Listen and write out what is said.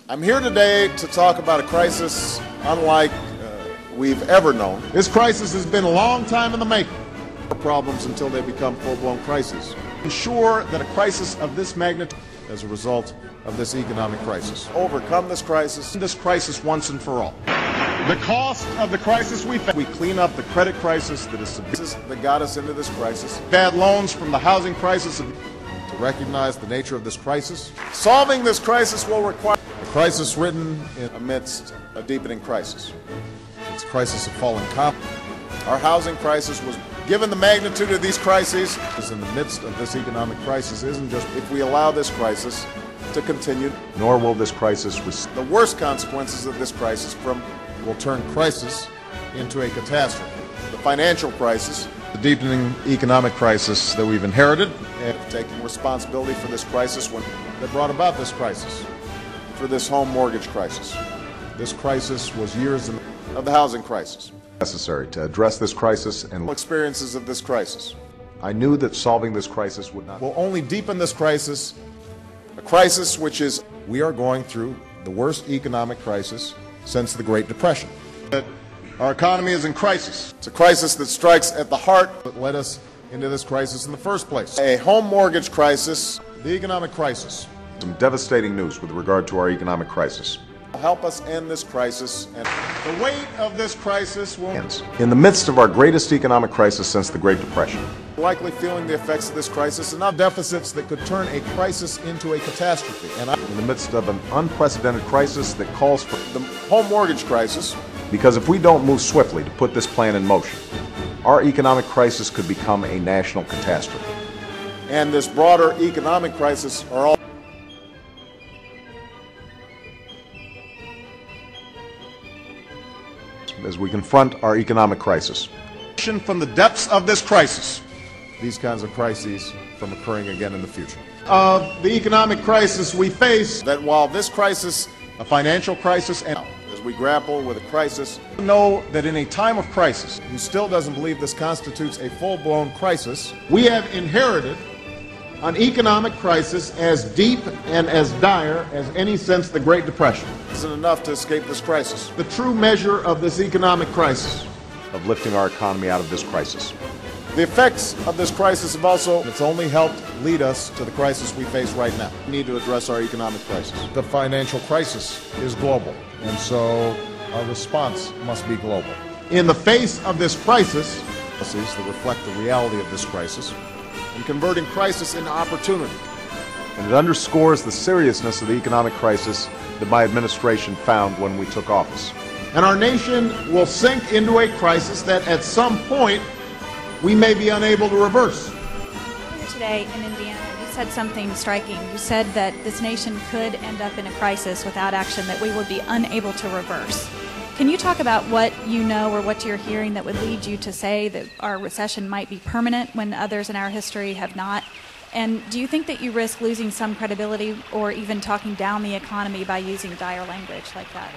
I'm here today to talk about a crisis unlike we've ever known. This crisis has been a long time in the making. Problems until they become full-blown crises. Ensure that a crisis of this magnitude as a result of this economic crisis. Overcome this crisis once and for all. The cost of the crisis we clean up the credit crisis that got us into this crisis. Bad loans from the housing crisis. To recognize the nature of this crisis. Solving this crisis will require a crisis written amidst a deepening crisis. It's a crisis of falling confidence. Our housing crisis was, given the magnitude of these crises, is in the midst of this economic crisis isn't just if we allow this crisis to continue, nor will this crisis the worst consequences of this crisis will turn crisis into a catastrophe. The financial crisis, the deepening economic crisis that we've inherited, and taking responsibility for this crisis that brought about this crisis, for this home mortgage crisis. This crisis was years of the housing crisis. Necessary to address this crisis and experiences of this crisis. I knew that solving this crisis will only deepen this crisis, a crisis which is we are going through the worst economic crisis since the Great Depression. Our economy is in crisis. It's a crisis that strikes at the heart that led us into this crisis in the first place. A home mortgage crisis, the economic crisis. Some devastating news with regard to our economic crisis. Help us end this crisis, and the weight of this crisis will in the midst of our greatest economic crisis since the Great Depression. Likely feeling the effects of this crisis and not deficits that could turn a crisis into a catastrophe. And in the midst of an unprecedented crisis that calls for the home mortgage crisis. Because if we don't move swiftly to put this plan in motion, our economic crisis could become a national catastrophe. And this broader economic crisis are all as we confront our economic crisis. From the depths of this crisis, these kinds of crises from occurring again in the future. Of the economic crisis we face, that while this crisis, a financial crisis, and as we grapple with a crisis, know that in a time of crisis, who still doesn't believe this constitutes a full-blown crisis, we have inherited an economic crisis as deep and as dire as any since the Great Depression. Isn't enough to escape this crisis. The true measure of this economic crisis, of lifting our economy out of this crisis. The effects of this crisis have it's only helped lead us to the crisis we face right now. We need to address our economic crisis. The financial crisis is global, and so our response must be global. In the face of this crisis, policies that reflect the reality of this crisis, and converting crisis into opportunity. And it underscores the seriousness of the economic crisis that my administration found when we took office. And our nation will sink into a crisis that at some point we may be unable to reverse. Today in Indiana, you said something striking. You said that this nation could end up in a crisis without action that we would be unable to reverse. Can you talk about what you know or what you're hearing that would lead you to say that our recession might be permanent when others in our history have not? And do you think that you risk losing some credibility or even talking down the economy by using dire language like that?